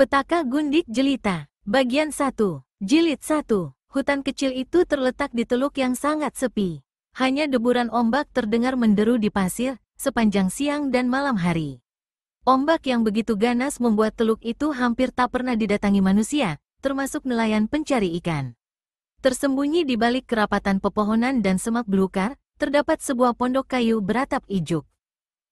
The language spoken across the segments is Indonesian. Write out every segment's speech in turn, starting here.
Petaka Gundik Jelita, Bagian 1, Jilid 1. Hutan kecil itu terletak di teluk yang sangat sepi. Hanya deburan ombak terdengar menderu di pasir, sepanjang siang dan malam hari. Ombak yang begitu ganas membuat teluk itu hampir tak pernah didatangi manusia, termasuk nelayan pencari ikan. Tersembunyi di balik kerapatan pepohonan dan semak belukar, terdapat sebuah pondok kayu beratap ijuk.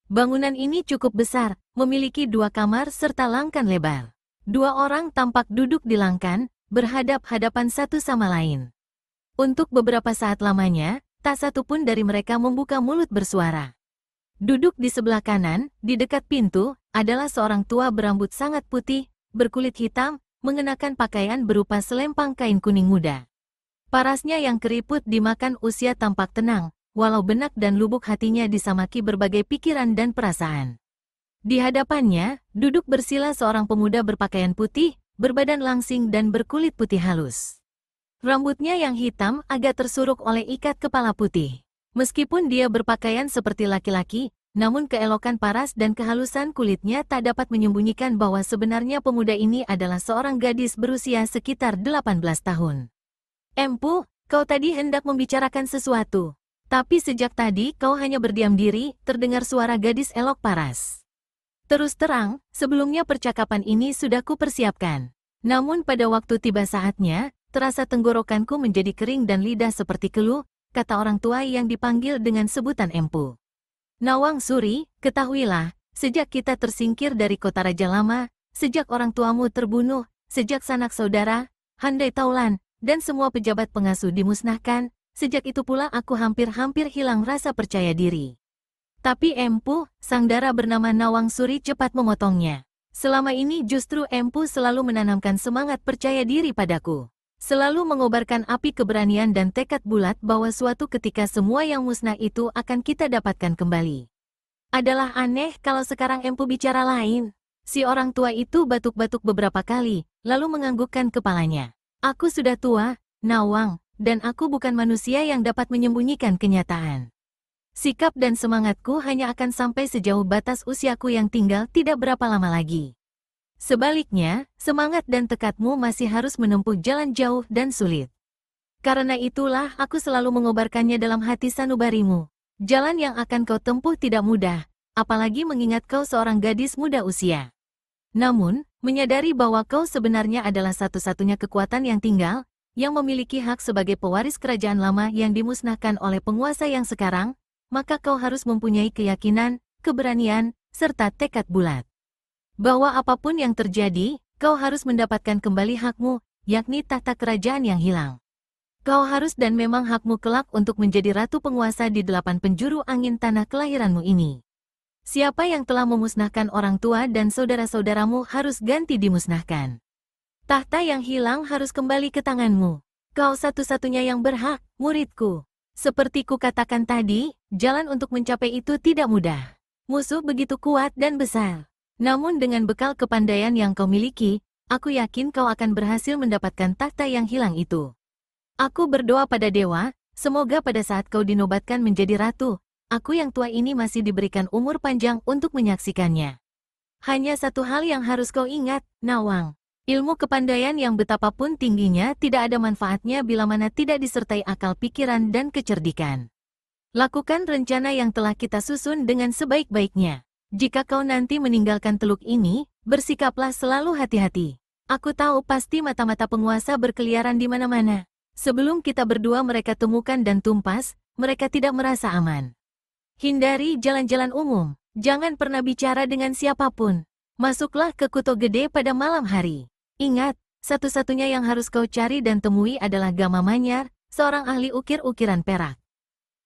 Bangunan ini cukup besar, memiliki 2 kamar serta langkan lebar. 2 orang tampak duduk di langkan, berhadap-hadapan satu sama lain. Untuk beberapa saat lamanya, tak satu pun dari mereka membuka mulut bersuara. Duduk di sebelah kanan, di dekat pintu, adalah seorang tua berambut sangat putih, berkulit hitam, mengenakan pakaian berupa selempang kain kuning muda. Parasnya yang keriput dimakan usia tampak tenang, walau benak dan lubuk hatinya disamaki berbagai pikiran dan perasaan. Di hadapannya, duduk bersila seorang pemuda berpakaian putih, berbadan langsing dan berkulit putih halus. Rambutnya yang hitam agak tersuruk oleh ikat kepala putih. Meskipun dia berpakaian seperti laki-laki, namun keelokan paras dan kehalusan kulitnya tak dapat menyembunyikan bahwa sebenarnya pemuda ini adalah seorang gadis berusia sekitar 18 tahun. Empu, kau tadi hendak membicarakan sesuatu. Tapi sejak tadi kau hanya berdiam diri, terdengar suara gadis elok paras. Terus terang, sebelumnya percakapan ini sudah kupersiapkan. Namun pada waktu tiba saatnya, terasa tenggorokanku menjadi kering dan lidah seperti keluh, kata orang tua yang dipanggil dengan sebutan Empu. Nawang Suri, ketahuilah, sejak kita tersingkir dari kota Raja Lama, sejak orang tuamu terbunuh, sejak sanak saudara, Handai Taulan, dan semua pejabat pengasuh dimusnahkan, sejak itu pula aku hampir-hampir hilang rasa percaya diri. Tapi Empu, sang dara bernama Nawang Suri cepat memotongnya. Selama ini justru Empu selalu menanamkan semangat percaya diri padaku. Selalu mengobarkan api keberanian dan tekad bulat bahwa suatu ketika semua yang musnah itu akan kita dapatkan kembali. Adalah aneh kalau sekarang Empu bicara lain. Si orang tua itu batuk-batuk beberapa kali, lalu menganggukkan kepalanya. Aku sudah tua, Nawang, dan aku bukan manusia yang dapat menyembunyikan kenyataan. Sikap dan semangatku hanya akan sampai sejauh batas usiaku yang tinggal tidak berapa lama lagi. Sebaliknya, semangat dan tekadmu masih harus menempuh jalan jauh dan sulit. Karena itulah aku selalu mengobarkannya dalam hati sanubarimu. Jalan yang akan kau tempuh tidak mudah, apalagi mengingat kau seorang gadis muda usia. Namun, menyadari bahwa kau sebenarnya adalah satu-satunya kekuatan yang tinggal, yang memiliki hak sebagai pewaris kerajaan lama yang dimusnahkan oleh penguasa yang sekarang, maka kau harus mempunyai keyakinan, keberanian, serta tekad bulat. Bahwa apapun yang terjadi, kau harus mendapatkan kembali hakmu, yakni tahta kerajaan yang hilang. Kau harus dan memang hakmu kelak untuk menjadi ratu penguasa di 8 penjuru angin tanah kelahiranmu ini. Siapa yang telah memusnahkan orang tua dan saudara-saudaramu harus ganti dimusnahkan. Tahta yang hilang harus kembali ke tanganmu. Kau satu-satunya yang berhak, muridku. Seperti kukatakan tadi, jalan untuk mencapai itu tidak mudah. Musuh begitu kuat dan besar. Namun dengan bekal kepandaian yang kau miliki, aku yakin kau akan berhasil mendapatkan tahta yang hilang itu. Aku berdoa pada dewa, semoga pada saat kau dinobatkan menjadi ratu, aku yang tua ini masih diberikan umur panjang untuk menyaksikannya. Hanya satu hal yang harus kau ingat, Nawang. Ilmu kepandaian yang betapapun tingginya tidak ada manfaatnya bila mana tidak disertai akal pikiran dan kecerdikan. Lakukan rencana yang telah kita susun dengan sebaik-baiknya. Jika kau nanti meninggalkan teluk ini, bersikaplah selalu hati-hati. Aku tahu pasti mata-mata penguasa berkeliaran di mana-mana. Sebelum kita berdua mereka temukan dan tumpas, mereka tidak merasa aman. Hindari jalan-jalan umum. Jangan pernah bicara dengan siapapun. Masuklah ke Kuto Gede pada malam hari. Ingat, satu-satunya yang harus kau cari dan temui adalah Gama Manyar, seorang ahli ukir-ukiran perak.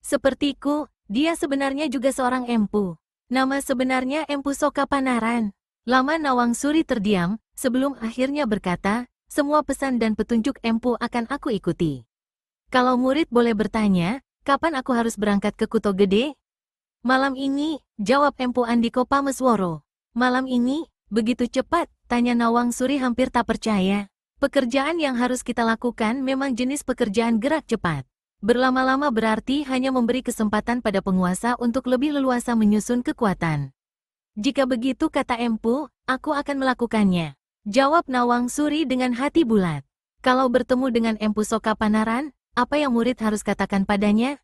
Sepertiku, dia sebenarnya juga seorang empu. Nama sebenarnya Empu Soka Panaran. Lama Nawang Suri terdiam, sebelum akhirnya berkata, semua pesan dan petunjuk empu akan aku ikuti. Kalau murid boleh bertanya, kapan aku harus berangkat ke Kuto Gede? Malam ini, jawab Empu Andiko Pamesworo. Malam ini? Begitu cepat, tanya Nawang Suri hampir tak percaya. Pekerjaan yang harus kita lakukan memang jenis pekerjaan gerak cepat. Berlama-lama berarti hanya memberi kesempatan pada penguasa untuk lebih leluasa menyusun kekuatan. Jika begitu kata Empu, aku akan melakukannya. Jawab Nawang Suri dengan hati bulat. Kalau bertemu dengan Empu Soka Panaran, apa yang murid harus katakan padanya?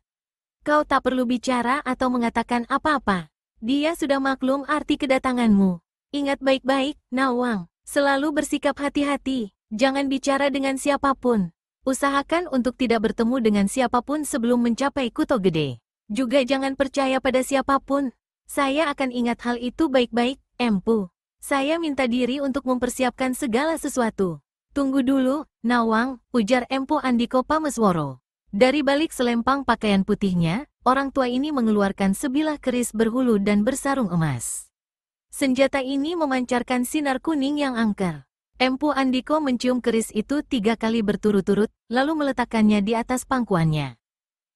Kau tak perlu bicara atau mengatakan apa-apa. Dia sudah maklum arti kedatanganmu. Ingat baik-baik, Nawang. Selalu bersikap hati-hati. Jangan bicara dengan siapapun. Usahakan untuk tidak bertemu dengan siapapun sebelum mencapai Kuto Gede. Juga jangan percaya pada siapapun. Saya akan ingat hal itu baik-baik, Empu. Saya minta diri untuk mempersiapkan segala sesuatu. Tunggu dulu, Nawang, ujar Empu Andiko Pamesworo. Dari balik selempang pakaian putihnya, orang tua ini mengeluarkan sebilah keris berhulu dan bersarung emas. Senjata ini memancarkan sinar kuning yang angker. Empu Andiko mencium keris itu 3 kali berturut-turut, lalu meletakkannya di atas pangkuannya.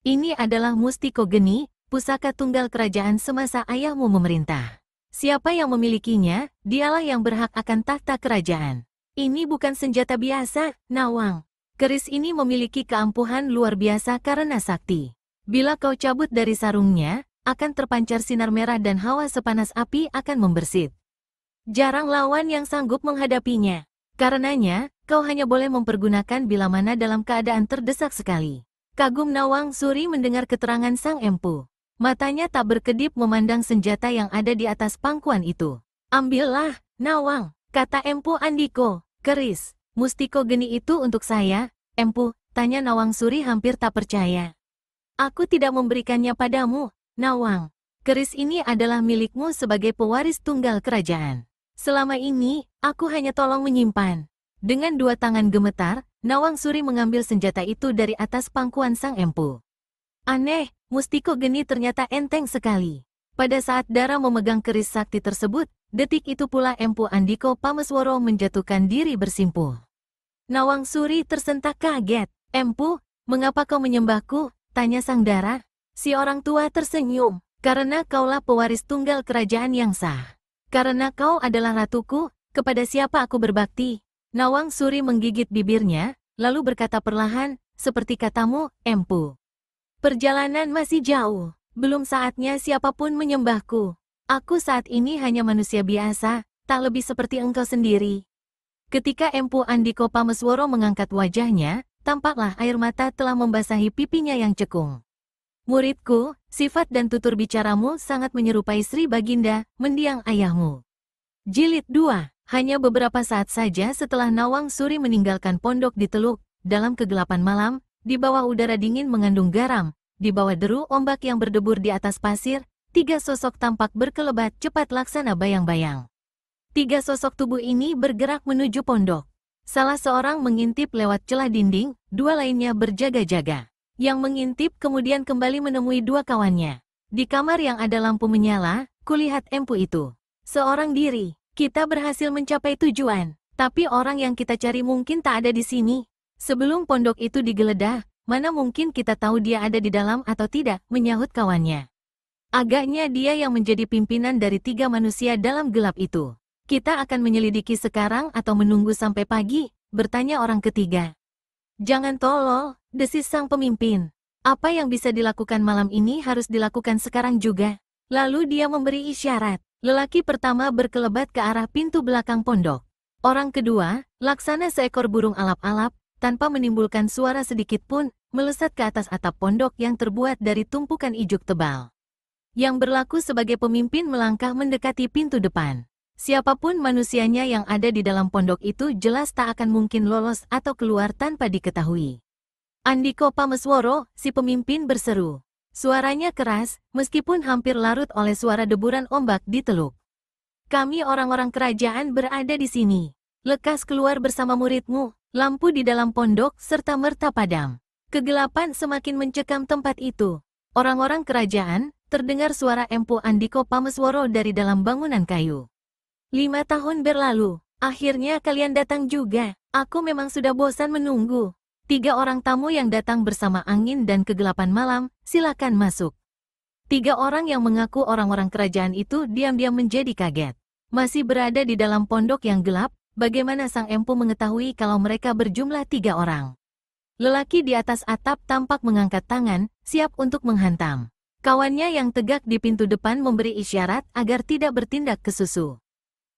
Ini adalah Mustiko Geni, pusaka tunggal kerajaan semasa ayahmu memerintah. Siapa yang memilikinya, dialah yang berhak akan tahta kerajaan. Ini bukan senjata biasa, Nawang. Keris ini memiliki keampuhan luar biasa karena sakti. Bila kau cabut dari sarungnya, akan terpancar sinar merah dan hawa sepanas api akan membersit. Jarang lawan yang sanggup menghadapinya. Karenanya, kau hanya boleh mempergunakan bila mana dalam keadaan terdesak sekali. Kagum Nawang Suri mendengar keterangan sang empu. Matanya tak berkedip memandang senjata yang ada di atas pangkuan itu. Ambillah, Nawang, kata Empu Andiko. Keris, Mustiko Geni itu untuk saya, Empu, tanya Nawang Suri hampir tak percaya. Aku tidak memberikannya padamu, Nawang. Keris ini adalah milikmu sebagai pewaris tunggal kerajaan. Selama ini, aku hanya tolong menyimpan. Dengan 2 tangan gemetar, Nawang Suri mengambil senjata itu dari atas pangkuan sang empu. Aneh, Mustiko Geni ternyata enteng sekali. Pada saat Dara memegang keris sakti tersebut, detik itu pula Empu Andiko Pamesworo menjatuhkan diri bersimpuh. Nawang Suri tersentak kaget. Empu, mengapa kau menyembahku? Tanya sang Dara. Si orang tua tersenyum. Karena kaulah pewaris tunggal kerajaan yang sah. Karena kau adalah ratuku, kepada siapa aku berbakti? Nawang Suri menggigit bibirnya, lalu berkata perlahan, seperti katamu, Empu. Perjalanan masih jauh. Belum saatnya siapapun menyembahku. Aku saat ini hanya manusia biasa, tak lebih seperti engkau sendiri. Ketika Empu Andiko Pamesworo mengangkat wajahnya, tampaklah air mata telah membasahi pipinya yang cekung. Muridku, sifat dan tutur bicaramu sangat menyerupai Sri Baginda, mendiang ayahmu. Jilid 2. Hanya beberapa saat saja setelah Nawang Suri meninggalkan pondok di Teluk, dalam kegelapan malam, di bawah udara dingin mengandung garam, di bawah deru ombak yang berdebur di atas pasir, 3 sosok tampak berkelebat cepat laksana bayang-bayang. 3 sosok tubuh ini bergerak menuju pondok. Salah seorang mengintip lewat celah dinding, 2 lainnya berjaga-jaga. Yang mengintip kemudian kembali menemui 2 kawannya. Di kamar yang ada lampu menyala, kulihat empu itu. Seorang diri, kita berhasil mencapai tujuan, tapi orang yang kita cari mungkin tak ada di sini. Sebelum pondok itu digeledah, mana mungkin kita tahu dia ada di dalam atau tidak, menyahut kawannya. Agaknya dia yang menjadi pimpinan dari 3 manusia dalam gelap itu. Kita akan menyelidiki sekarang atau menunggu sampai pagi, bertanya orang ketiga. Jangan tolol, desis sang pemimpin. Apa yang bisa dilakukan malam ini harus dilakukan sekarang juga. Lalu dia memberi isyarat. Lelaki pertama berkelebat ke arah pintu belakang pondok. Orang kedua, laksana seekor burung alap-alap, tanpa menimbulkan suara sedikit pun, melesat ke atas atap pondok yang terbuat dari tumpukan ijuk tebal. Yang berlaku sebagai pemimpin melangkah mendekati pintu depan. Siapapun manusianya yang ada di dalam pondok itu jelas tak akan mungkin lolos atau keluar tanpa diketahui. Andiko Pamesworo, si pemimpin berseru. Suaranya keras, meskipun hampir larut oleh suara deburan ombak di teluk. Kami orang-orang kerajaan berada di sini. Lekas keluar bersama muridmu. Lampu di dalam pondok serta-merta padam. Kegelapan semakin mencekam tempat itu. Orang-orang kerajaan, terdengar suara Empu Andiko Pamesworo dari dalam bangunan kayu. 5 tahun berlalu, akhirnya kalian datang juga. Aku memang sudah bosan menunggu. 3 orang tamu yang datang bersama angin dan kegelapan malam, silakan masuk. 3 orang yang mengaku orang-orang kerajaan itu diam-diam menjadi kaget. Masih berada di dalam pondok yang gelap, bagaimana sang empu mengetahui kalau mereka berjumlah 3 orang? Lelaki di atas atap tampak mengangkat tangan, siap untuk menghantam. Kawannya yang tegak di pintu depan memberi isyarat agar tidak bertindak kesusu.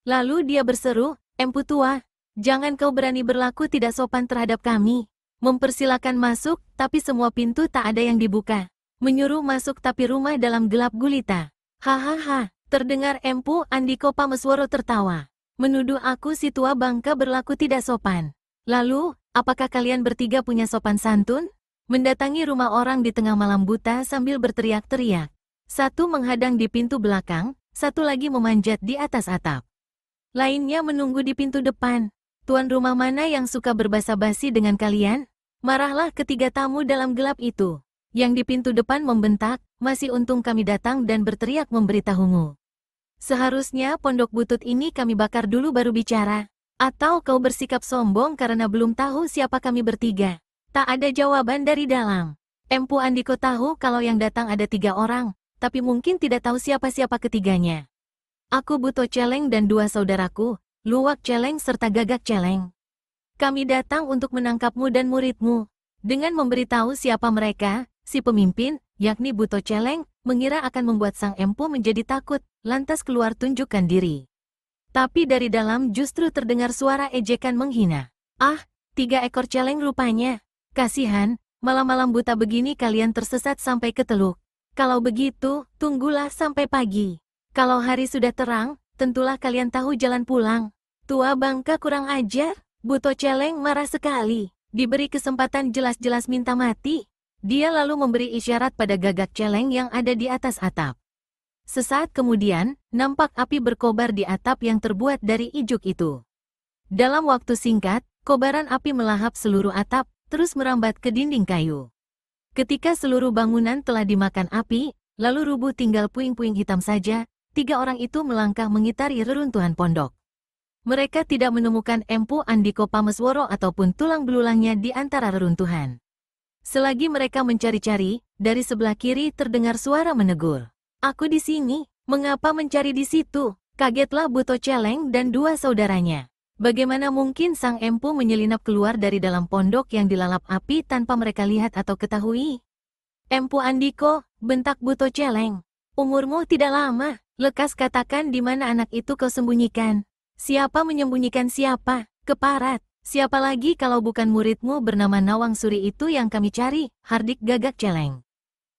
Lalu dia berseru, Empu tua, Jangan kau berani berlaku tidak sopan terhadap kami. Mempersilakan masuk, tapi semua pintu tak ada yang dibuka. Menyuruh masuk tapi rumah dalam gelap gulita. Hahaha, terdengar Empu Andiko Pamesworo tertawa. Menuduh aku si tua bangka berlaku tidak sopan. Lalu, apakah kalian bertiga punya sopan santun? Mendatangi rumah orang di tengah malam buta sambil berteriak-teriak. Satu menghadang di pintu belakang, satu lagi memanjat di atas atap. Lainnya menunggu di pintu depan. Tuan rumah mana yang suka berbasa-basi dengan kalian? Marahlah ketiga tamu dalam gelap itu. Yang di pintu depan membentak, masih untung kami datang dan berteriak memberitahumu. Seharusnya pondok butut ini kami bakar dulu baru bicara. Atau kau bersikap sombong karena belum tahu siapa kami bertiga. Tak ada jawaban dari dalam. Empu Andiko tahu kalau yang datang ada 3 orang, tapi mungkin tidak tahu siapa-siapa ketiganya. Aku Buto Celeng dan 2 saudaraku, Luwak Celeng serta Gagak Celeng. Kami datang untuk menangkapmu dan muridmu. Dengan memberitahu siapa mereka, si pemimpin, yakni Buto Celeng, mengira akan membuat sang empu menjadi takut, lantas keluar tunjukkan diri. Tapi dari dalam justru terdengar suara ejekan menghina. Ah, 3 ekor celeng rupanya. Kasihan, malam-malam buta begini kalian tersesat sampai ke teluk. Kalau begitu, tunggulah sampai pagi. Kalau hari sudah terang, tentulah kalian tahu jalan pulang. Tua bangka kurang ajar, Buto Celeng marah sekali. Diberi kesempatan jelas-jelas minta mati. Dia lalu memberi isyarat pada Gagak Celeng yang ada di atas atap. Sesaat kemudian, nampak api berkobar di atap yang terbuat dari ijuk itu. Dalam waktu singkat, kobaran api melahap seluruh atap, terus merambat ke dinding kayu. Ketika seluruh bangunan telah dimakan api, lalu rubuh tinggal puing-puing hitam saja, 3 orang itu melangkah mengitari reruntuhan pondok. Mereka tidak menemukan Empu Andiko Pamesworo ataupun tulang belulangnya di antara reruntuhan. Selagi mereka mencari-cari, dari sebelah kiri terdengar suara menegur. Aku di sini, mengapa mencari di situ? Kagetlah Buto Celeng dan 2 saudaranya. Bagaimana mungkin sang empu menyelinap keluar dari dalam pondok yang dilalap api tanpa mereka lihat atau ketahui? Empu Andiko, bentak Buto Celeng. Umurmu tidak lama, lekas katakan di mana anak itu kau sembunyikan. Siapa menyembunyikan siapa? Keparat. Siapa lagi kalau bukan muridmu bernama Nawang Suri itu yang kami cari, hardik Gagak Celeng.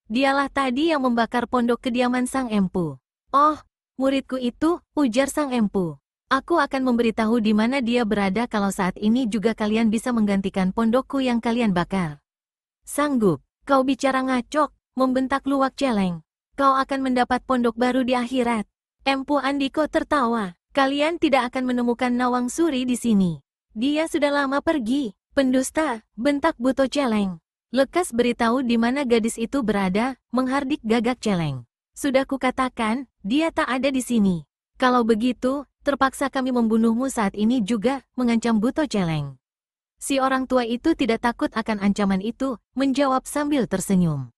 Dialah tadi yang membakar pondok kediaman sang empu. Oh, muridku itu, ujar sang empu. Aku akan memberitahu di mana dia berada kalau saat ini juga kalian bisa menggantikan pondokku yang kalian bakar. Sanggup, kau bicara ngacok, membentak Luwak Celeng. Kau akan mendapat pondok baru di akhirat. Empu Andiko tertawa. Kalian tidak akan menemukan Nawang Suri di sini. Dia sudah lama pergi. Pendusta, bentak Buto Celeng. Lekas beritahu di mana gadis itu berada, menghardik Gagak Celeng. Sudah kukatakan, dia tak ada di sini. Kalau begitu, terpaksa kami membunuhmu saat ini juga, mengancam Buto Celeng. Si orang tua itu tidak takut akan ancaman itu, menjawab sambil tersenyum.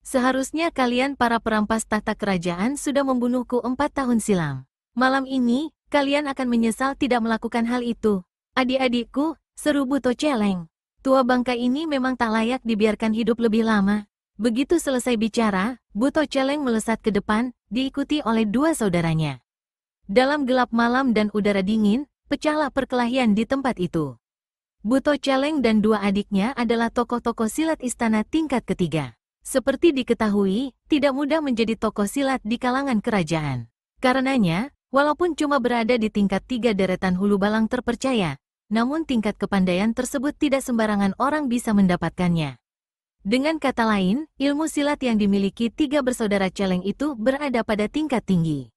Seharusnya kalian para perampas tahta kerajaan sudah membunuhku 4 tahun silam. Malam ini, kalian akan menyesal tidak melakukan hal itu. Adik-adikku, seru Buto Celeng. Tua bangka ini memang tak layak dibiarkan hidup lebih lama. Begitu selesai bicara, Buto Celeng melesat ke depan, diikuti oleh 2 saudaranya. Dalam gelap malam dan udara dingin, pecahlah perkelahian di tempat itu. Buto Celeng dan 2 adiknya adalah tokoh-tokoh silat istana tingkat ketiga. Seperti diketahui, tidak mudah menjadi tokoh silat di kalangan kerajaan. Karenanya, walaupun cuma berada di tingkat 3 deretan hulu balang terpercaya, namun tingkat kepandaian tersebut tidak sembarangan orang bisa mendapatkannya. Dengan kata lain, ilmu silat yang dimiliki 3 bersaudara Celeng itu berada pada tingkat tinggi.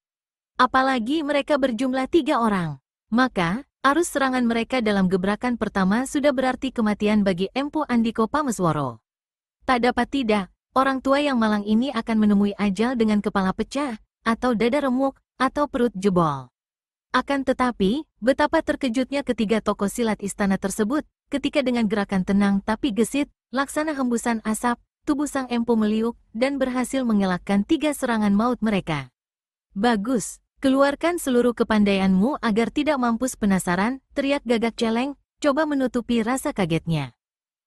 Apalagi mereka berjumlah 3 orang. Maka, arus serangan mereka dalam gebrakan pertama sudah berarti kematian bagi Empu Andiko Pamesworo. Tak dapat tidak, orang tua yang malang ini akan menemui ajal dengan kepala pecah, atau dada remuk, atau perut jebol. Akan tetapi, betapa terkejutnya ketiga tokoh silat istana tersebut, ketika dengan gerakan tenang tapi gesit, laksana hembusan asap, tubuh sang empu meliuk, dan berhasil mengelakkan 3 serangan maut mereka. Bagus, keluarkan seluruh kepandaianmu agar tidak mampus penasaran, teriak Gagak Celeng, coba menutupi rasa kagetnya.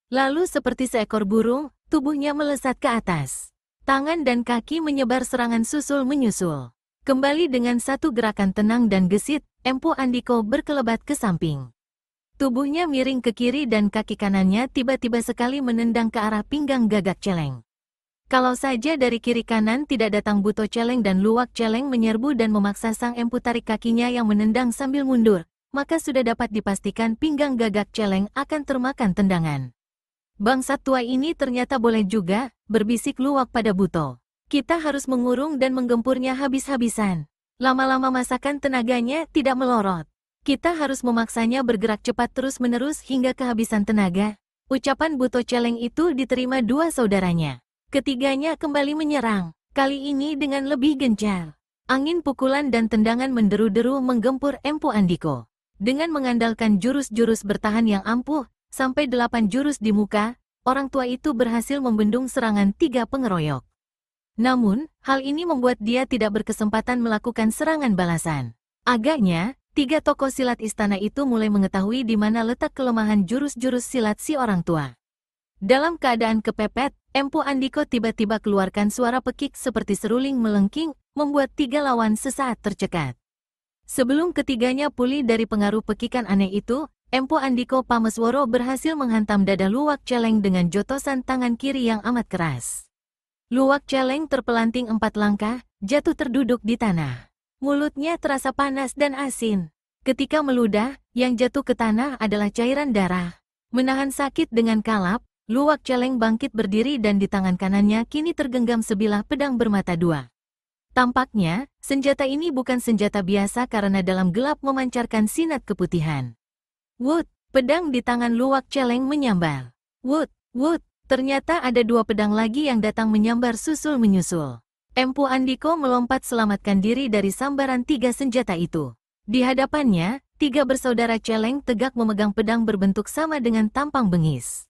Lalu seperti seekor burung, tubuhnya melesat ke atas. Tangan dan kaki menyebar serangan susul-menyusul. Kembali dengan satu gerakan tenang dan gesit, Empu Andiko berkelebat ke samping. Tubuhnya miring ke kiri dan kaki kanannya tiba-tiba sekali menendang ke arah pinggang Gagak Celeng. Kalau saja dari kiri kanan tidak datang Buto Celeng dan Luwak Celeng menyerbu dan memaksa sang empu tarik kakinya yang menendang sambil mundur, maka sudah dapat dipastikan pinggang Gagak Celeng akan termakan tendangan. Bangsat tua ini ternyata boleh juga, berbisik Luwak pada Buto. Kita harus mengurung dan menggempurnya habis-habisan. Lama-lama masakan tenaganya tidak melorot. Kita harus memaksanya bergerak cepat terus-menerus hingga kehabisan tenaga. Ucapan Buto Celeng itu diterima dua saudaranya. Ketiganya kembali menyerang, kali ini dengan lebih gencar. Angin pukulan dan tendangan menderu-deru menggempur Empu Andiko. Dengan mengandalkan jurus-jurus bertahan yang ampuh, sampai 8 jurus di muka, orang tua itu berhasil membendung serangan 3 pengeroyok. Namun, hal ini membuat dia tidak berkesempatan melakukan serangan balasan. Agaknya, 3 tokoh silat istana itu mulai mengetahui di mana letak kelemahan jurus-jurus silat si orang tua. Dalam keadaan kepepet, Empu Andiko tiba-tiba keluarkan suara pekik seperti seruling melengking, membuat 3 lawan sesaat tercekat. Sebelum ketiganya pulih dari pengaruh pekikan aneh itu, Empu Andiko Pamesworo berhasil menghantam dada Luwak Celeng dengan jotosan tangan kiri yang amat keras. Luwak Celeng terpelanting 4 langkah, jatuh terduduk di tanah. Mulutnya terasa panas dan asin. Ketika meludah, yang jatuh ke tanah adalah cairan darah. Menahan sakit dengan kalap, Luwak Celeng bangkit berdiri dan di tangan kanannya kini tergenggam sebilah pedang bermata 2. Tampaknya, senjata ini bukan senjata biasa karena dalam gelap memancarkan sinar keputihan. Wut, pedang di tangan Luwak Celeng menyambar. Wut, wut, ternyata ada 2 pedang lagi yang datang menyambar susul-menyusul. Empu Andiko melompat selamatkan diri dari sambaran 3 senjata itu. Di hadapannya, 3 bersaudara Celeng tegak memegang pedang berbentuk sama dengan tampang bengis.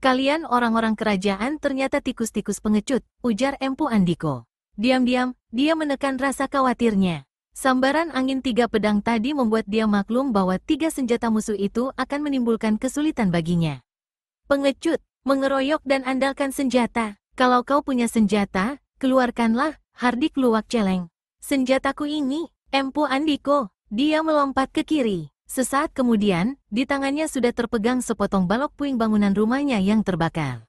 Kalian orang-orang kerajaan ternyata tikus-tikus pengecut, ujar Empu Andiko. Diam-diam, dia menekan rasa khawatirnya. Sambaran angin 3 pedang tadi membuat dia maklum bahwa 3 senjata musuh itu akan menimbulkan kesulitan baginya. Pengecut, mengeroyok dan andalkan senjata. Kalau kau punya senjata, keluarkanlah, hardik Luwak Celeng. Senjataku ini, Empu Andiko. Dia melompat ke kiri. Sesaat kemudian, di tangannya sudah terpegang sepotong balok puing bangunan rumahnya yang terbakar.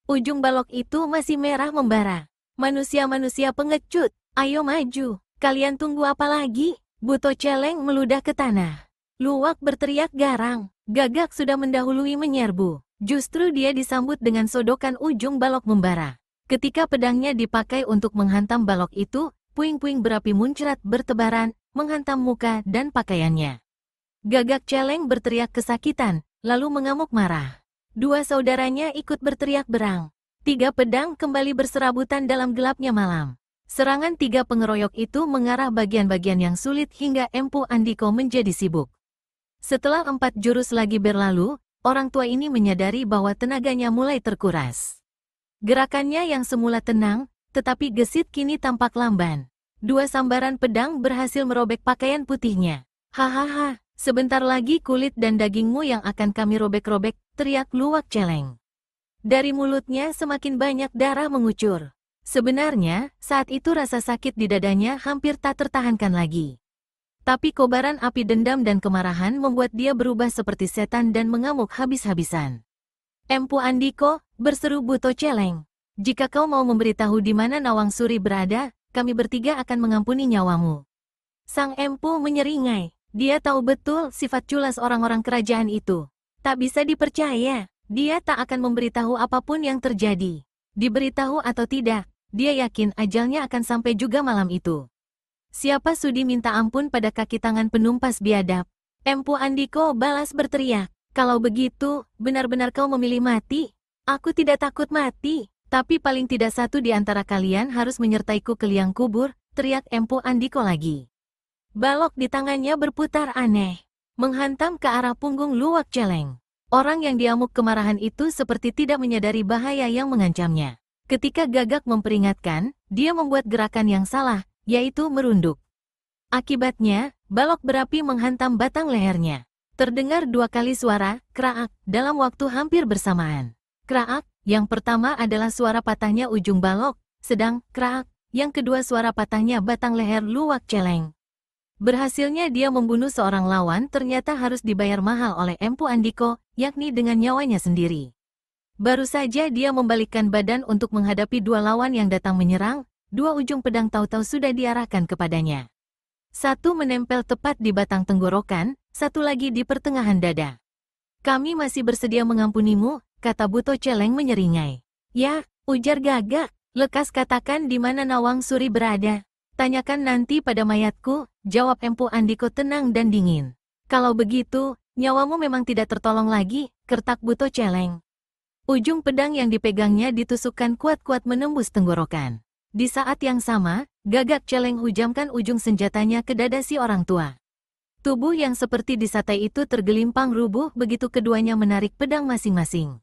Ujung balok itu masih merah membara. Manusia-manusia pengecut, ayo maju. Kalian tunggu apa lagi? Buto Celeng meludah ke tanah. Luwak berteriak garang. Gagak sudah mendahului menyerbu. Justru dia disambut dengan sodokan ujung balok membara. Ketika pedangnya dipakai untuk menghantam balok itu, puing-puing berapi muncrat bertebaran, menghantam muka dan pakaiannya. Gagak Celeng berteriak kesakitan, lalu mengamuk marah. 2 saudaranya ikut berteriak berang. 3 pedang kembali berserabutan dalam gelapnya malam. Serangan 3 pengeroyok itu mengarah bagian-bagian yang sulit hingga Empu Andiko menjadi sibuk. Setelah 4 jurus lagi berlalu, orang tua ini menyadari bahwa tenaganya mulai terkuras. Gerakannya yang semula tenang, tetapi gesit kini tampak lamban. 2 sambaran pedang berhasil merobek pakaian putihnya. Hahaha, sebentar lagi kulit dan dagingmu yang akan kami robek-robek, teriak Luwak Celeng. Dari mulutnya semakin banyak darah mengucur. Sebenarnya, saat itu rasa sakit di dadanya hampir tak tertahankan lagi. Tapi kobaran api dendam dan kemarahan membuat dia berubah seperti setan dan mengamuk habis-habisan. Empu Andiko, berseru Buto Celeng. Jika kau mau memberitahu di mana Nawang Suri berada, kami bertiga akan mengampuni nyawamu. Sang Empu menyeringai. Dia tahu betul sifat culas orang-orang kerajaan itu. Tak bisa dipercaya. Dia tak akan memberitahu apapun yang terjadi. Diberitahu atau tidak, dia yakin ajalnya akan sampai juga malam itu. Siapa sudi minta ampun pada kaki tangan penumpas biadab? Empu Andiko balas berteriak. Kalau begitu, benar-benar kau memilih mati? Aku tidak takut mati, tapi paling tidak satu di antara kalian harus menyertaiku ke liang kubur, teriak Empu Andiko lagi. Balok di tangannya berputar aneh, menghantam ke arah punggung Luwak Celeng. Orang yang diamuk kemarahan itu seperti tidak menyadari bahaya yang mengancamnya. Ketika Gagak memperingatkan, dia membuat gerakan yang salah, yaitu merunduk. Akibatnya, balok berapi menghantam batang lehernya. Terdengar 2 kali suara, kraak, dalam waktu hampir bersamaan. Kraak, yang pertama adalah suara patahnya ujung balok, sedang, kraak, yang kedua suara patahnya batang leher Luwak Celeng. Berhasilnya dia membunuh seorang lawan ternyata harus dibayar mahal oleh Empu Andiko, yakni dengan nyawanya sendiri. Baru saja dia membalikkan badan untuk menghadapi dua lawan yang datang menyerang, dua ujung pedang tahu-tahu sudah diarahkan kepadanya. Satu menempel tepat di batang tenggorokan, satu lagi di pertengahan dada. Kami masih bersedia mengampunimu, kata Buto Celeng menyeringai. Ya, ujar Gagak, lekas katakan di mana Nawang Suri berada. Tanyakan nanti pada mayatku, jawab Empu Andiko tenang dan dingin. Kalau begitu, nyawamu memang tidak tertolong lagi, kertak Buto Celeng. Ujung pedang yang dipegangnya ditusukkan kuat-kuat menembus tenggorokan. Di saat yang sama, Gagak Celeng hujamkan ujung senjatanya ke dada si orang tua. Tubuh yang seperti disatai itu tergelimpang rubuh begitu keduanya menarik pedang masing-masing.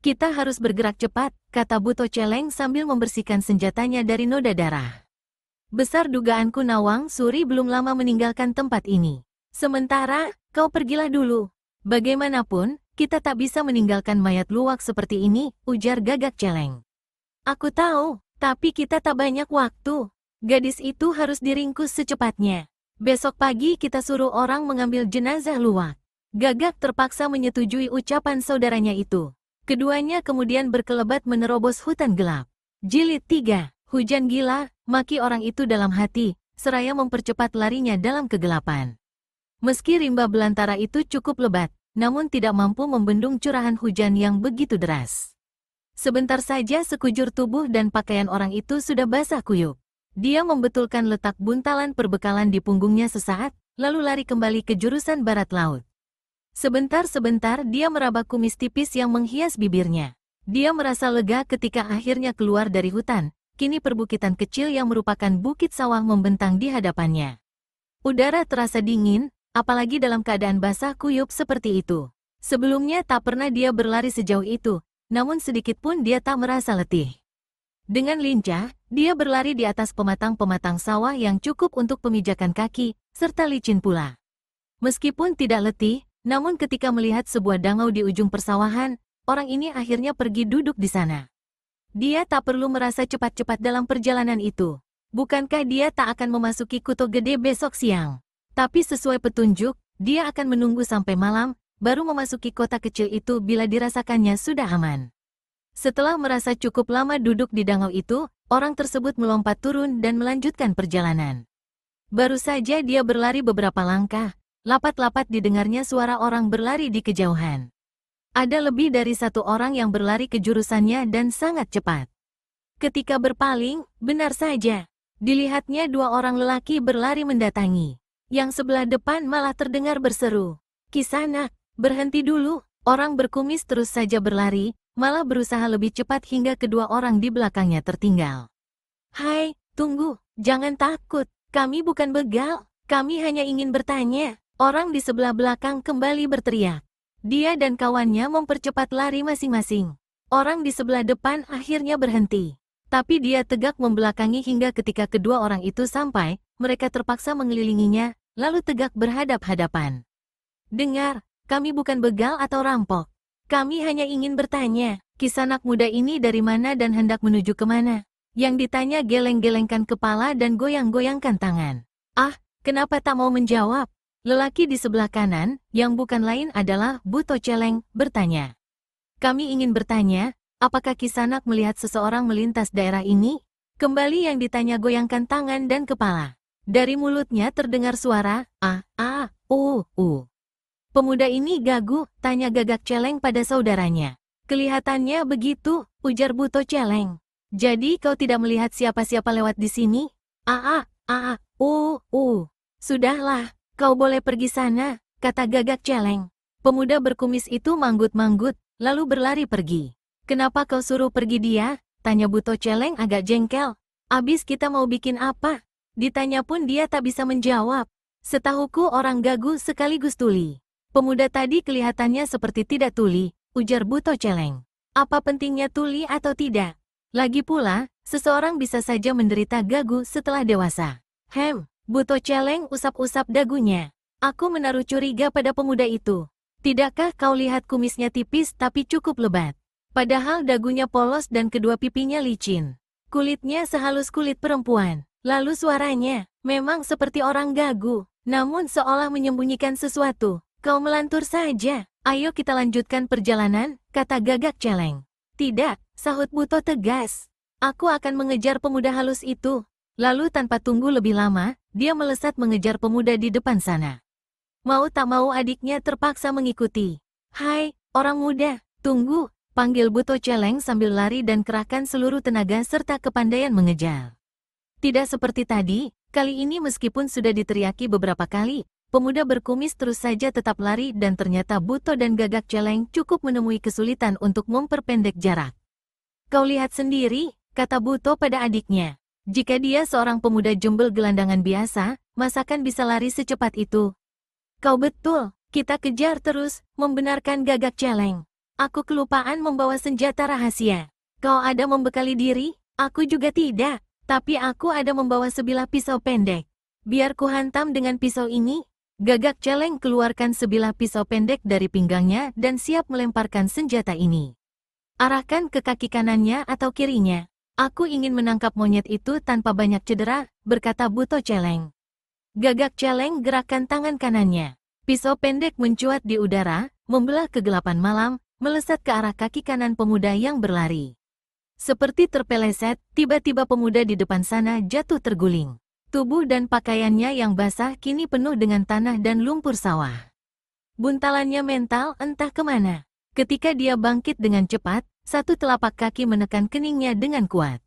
Kita harus bergerak cepat, kata Buto Celeng sambil membersihkan senjatanya dari noda darah. Besar dugaanku Nawang Suri belum lama meninggalkan tempat ini. Sementara, kau pergilah dulu. Bagaimanapun, kita tak bisa meninggalkan mayat luwak seperti ini, ujar Gagak Celeng. Aku tahu, tapi kita tak banyak waktu. Gadis itu harus diringkus secepatnya. Besok pagi kita suruh orang mengambil jenazah luwak. Gagak terpaksa menyetujui ucapan saudaranya itu. Keduanya kemudian berkelebat menerobos hutan gelap. Jilid 3, Hujan Gila, maki orang itu dalam hati, seraya mempercepat larinya dalam kegelapan. Meski rimba belantara itu cukup lebat, namun tidak mampu membendung curahan hujan yang begitu deras. Sebentar saja sekujur tubuh dan pakaian orang itu sudah basah kuyup. Dia membetulkan letak buntalan perbekalan di punggungnya sesaat, lalu lari kembali ke jurusan barat laut. Sebentar-sebentar dia meraba kumis tipis yang menghias bibirnya. Dia merasa lega ketika akhirnya keluar dari hutan. Kini perbukitan kecil yang merupakan bukit sawah membentang di hadapannya. Udara terasa dingin, apalagi dalam keadaan basah kuyup seperti itu. Sebelumnya tak pernah dia berlari sejauh itu, namun sedikit pun dia tak merasa letih. Dengan lincah, dia berlari di atas pematang-pematang sawah yang cukup untuk pemijakan kaki, serta licin pula. Meskipun tidak letih, namun ketika melihat sebuah dangau di ujung persawahan, orang ini akhirnya pergi duduk di sana. Dia tak perlu merasa cepat-cepat dalam perjalanan itu. Bukankah dia tak akan memasuki Kuto Gede besok siang? Tapi sesuai petunjuk, dia akan menunggu sampai malam, baru memasuki kota kecil itu bila dirasakannya sudah aman. Setelah merasa cukup lama duduk di dangau itu, orang tersebut melompat turun dan melanjutkan perjalanan. Baru saja dia berlari beberapa langkah, lapat-lapat didengarnya suara orang berlari di kejauhan. Ada lebih dari satu orang yang berlari ke jurusannya dan sangat cepat. Ketika berpaling, benar saja, dilihatnya dua orang lelaki berlari mendatangi. Yang sebelah depan malah terdengar berseru, "Kisanak, berhenti dulu." Orang berkumis terus saja berlari, malah berusaha lebih cepat hingga kedua orang di belakangnya tertinggal. "Hai, tunggu, jangan takut, kami bukan begal, kami hanya ingin bertanya." Orang di sebelah belakang kembali berteriak. Dia dan kawannya mempercepat lari masing-masing. Orang di sebelah depan akhirnya berhenti. Tapi dia tegak membelakangi hingga ketika kedua orang itu sampai, mereka terpaksa mengelilinginya, lalu tegak berhadap-hadapan. "Dengar, kami bukan begal atau rampok. Kami hanya ingin bertanya, Kisanak muda ini dari mana dan hendak menuju kemana?" Yang ditanya geleng-gelengkan kepala dan goyang-goyangkan tangan. "Ah, kenapa tak mau menjawab?" Lelaki di sebelah kanan, yang bukan lain adalah Buto Celeng, bertanya. "Kami ingin bertanya, apakah Kisanak melihat seseorang melintas daerah ini?" Kembali yang ditanya goyangkan tangan dan kepala. Dari mulutnya terdengar suara, "Pemuda ini gagu," tanya Gagak Celeng pada saudaranya. "Kelihatannya begitu," ujar Buto Celeng. "Jadi kau tidak melihat siapa-siapa lewat di sini?" "Sudahlah. Kau boleh pergi sana," kata Gagak Celeng. Pemuda berkumis itu manggut-manggut, lalu berlari pergi. "Kenapa kau suruh pergi dia?" tanya Buto Celeng agak jengkel. "Abis kita mau bikin apa?" Ditanya pun dia tak bisa menjawab. "Setahuku orang gagu sekaligus tuli." "Pemuda tadi kelihatannya seperti tidak tuli," ujar Buto Celeng. "Apa pentingnya tuli atau tidak? Lagi pula, seseorang bisa saja menderita gagu setelah dewasa." Buto Celeng usap-usap dagunya. "Aku menaruh curiga pada pemuda itu. Tidakkah kau lihat kumisnya tipis tapi cukup lebat? Padahal dagunya polos dan kedua pipinya licin. Kulitnya sehalus kulit perempuan. Lalu suaranya, Memang seperti orang gagu, namun seolah menyembunyikan sesuatu. Kau melantur saja. Ayo kita lanjutkan perjalanan, kata Gagak Celeng. Tidak, sahut Buto tegas. Aku akan mengejar pemuda halus itu. Lalu tanpa tunggu lebih lama, dia melesat mengejar pemuda di depan sana. Mau tak mau adiknya terpaksa mengikuti. Hai, orang muda, tunggu, panggil Buto Celeng sambil lari dan kerahkan seluruh tenaga serta kepandaian mengejar. Tidak seperti tadi, kali ini meskipun sudah diteriaki beberapa kali, pemuda berkumis terus saja tetap lari dan ternyata Buto dan Gagak Celeng cukup menemui kesulitan untuk memperpendek jarak. Kau lihat sendiri, kata Buto pada adiknya. Jika dia seorang pemuda jembel gelandangan biasa, masakan bisa lari secepat itu? Kau betul, kita kejar terus, membenarkan Gagak Celeng. Aku kelupaan membawa senjata rahasia. Kau ada membekali diri, aku juga tidak. Tapi aku ada membawa sebilah pisau pendek. Biar ku hantam dengan pisau ini. Gagak Celeng keluarkan sebilah pisau pendek dari pinggangnya dan siap melemparkan senjata ini. Arahkan ke kaki kanannya atau kirinya. Aku ingin menangkap monyet itu tanpa banyak cedera, berkata Buto Celeng. Gagak Celeng gerakkan tangan kanannya. Pisau pendek mencuat di udara, membelah kegelapan malam, melesat ke arah kaki kanan pemuda yang berlari. Seperti terpeleset, tiba-tiba pemuda di depan sana jatuh terguling. Tubuh dan pakaiannya yang basah kini penuh dengan tanah dan lumpur sawah. Buntalannya mental entah kemana. Ketika dia bangkit dengan cepat, satu telapak kaki menekan keningnya dengan kuat.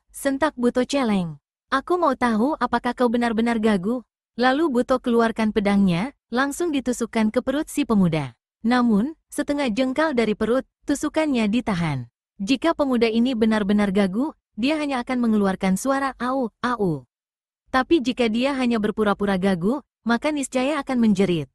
Sentak Buto Celeng. Aku mau tahu apakah kau benar-benar gagu. Lalu Buto keluarkan pedangnya, langsung ditusukkan ke perut si pemuda. Namun, setengah jengkal dari perut, tusukannya ditahan. Jika pemuda ini benar-benar gagu, dia hanya akan mengeluarkan suara au, au. Tapi jika dia hanya berpura-pura gagu, maka niscaya akan menjerit.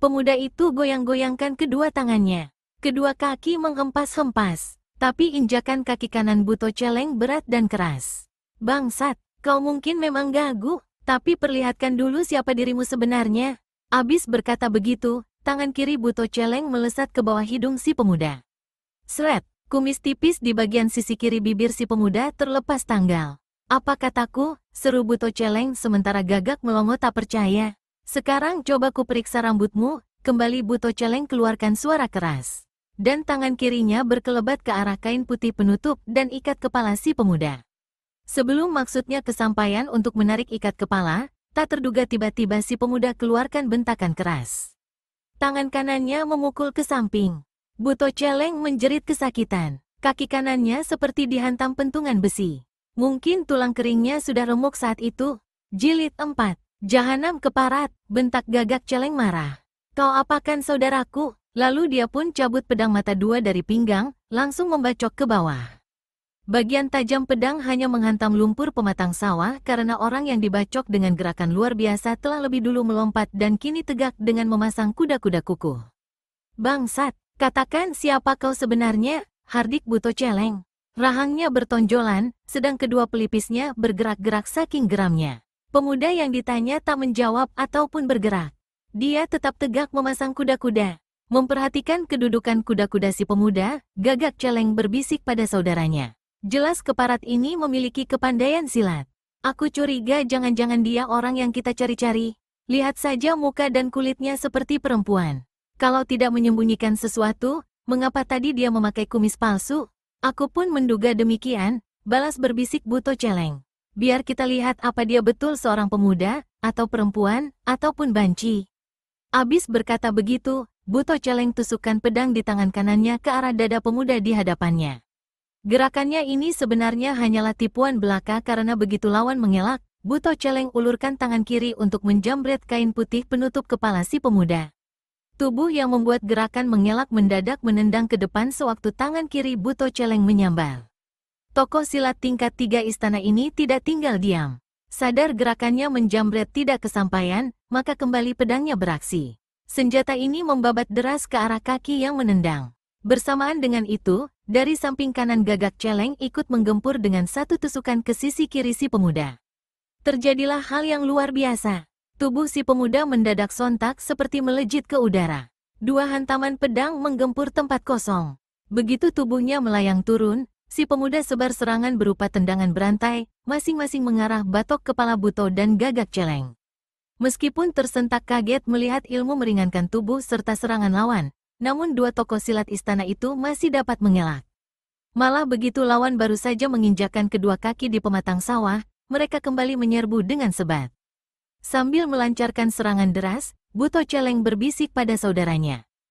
Pemuda itu goyang-goyangkan kedua tangannya. Kedua kaki menghempas-hempas. Tapi injakan kaki kanan Buto Celeng berat dan keras. Bangsat, kau mungkin memang gagu, tapi perlihatkan dulu siapa dirimu sebenarnya. Abis berkata begitu, tangan kiri Buto Celeng melesat ke bawah hidung si pemuda. Sret, kumis tipis di bagian sisi kiri bibir si pemuda terlepas tanggal. Apa kataku? Seru Buto Celeng sementara Gagak melongo tak percaya. Sekarang coba ku periksa rambutmu, kembali Buto Celeng keluarkan suara keras. Dan tangan kirinya berkelebat ke arah kain putih penutup dan ikat kepala si pemuda. Sebelum maksudnya kesampaian untuk menarik ikat kepala, tak terduga tiba-tiba si pemuda keluarkan bentakan keras. Tangan kanannya memukul ke samping. Buto Celeng menjerit kesakitan. Kaki kanannya seperti dihantam pentungan besi. Mungkin tulang keringnya sudah remuk saat itu. Jilid 4. Jahanam keparat, bentak Gagak Celeng marah. Kau apakan saudaraku? Lalu dia pun cabut pedang mata dua dari pinggang, langsung membacok ke bawah. Bagian tajam pedang hanya menghantam lumpur pematang sawah karena orang yang dibacok dengan gerakan luar biasa telah lebih dulu melompat dan kini tegak dengan memasang kuda-kuda kukuh. Bangsat, katakan siapa kau sebenarnya, hardik Buto Celeng. Rahangnya bertonjolan, sedang kedua pelipisnya bergerak-gerak saking geramnya. Pemuda yang ditanya tak menjawab ataupun bergerak. Dia tetap tegak memasang kuda-kuda. Memperhatikan kedudukan kuda-kuda si pemuda, Gagak Celeng berbisik pada saudaranya. Jelas keparat ini memiliki kepandaian silat. Aku curiga jangan-jangan dia orang yang kita cari-cari. Lihat saja muka dan kulitnya seperti perempuan. Kalau tidak menyembunyikan sesuatu, mengapa tadi dia memakai kumis palsu? Aku pun menduga demikian, balas berbisik Buto Celeng. Biar kita lihat apa dia betul seorang pemuda, atau perempuan, ataupun banci. Abis berkata begitu, Buto Celeng tusukkan pedang di tangan kanannya ke arah dada pemuda di hadapannya. Gerakannya ini sebenarnya hanyalah tipuan belaka karena begitu lawan mengelak, Buto Celeng ulurkan tangan kiri untuk menjambret kain putih penutup kepala si pemuda. Tubuh yang membuat gerakan mengelak mendadak menendang ke depan sewaktu tangan kiri Buto Celeng menyambar. Tokoh silat tingkat 3 istana ini tidak tinggal diam. Sadar gerakannya menjambret tidak kesampaian, maka kembali pedangnya beraksi. Senjata ini membabat deras ke arah kaki yang menendang. Bersamaan dengan itu, dari samping kanan Gagak Celeng ikut menggempur dengan satu tusukan ke sisi kiri si pemuda. Terjadilah hal yang luar biasa. Tubuh si pemuda mendadak sontak seperti melejit ke udara. Dua hantaman pedang menggempur tempat kosong. Begitu tubuhnya melayang turun, si pemuda sebar serangan berupa tendangan berantai, masing-masing mengarah batok kepala Buto dan Gagak Celeng. Meskipun tersentak kaget melihat ilmu meringankan tubuh serta serangan lawan, namun dua tokoh silat istana itu masih dapat mengelak. Malah begitu lawan baru saja menginjakkan kedua kaki di pematang sawah, mereka kembali menyerbu dengan sebat. Sambil melancarkan serangan deras, Buto Celeng berbisik pada saudaranya.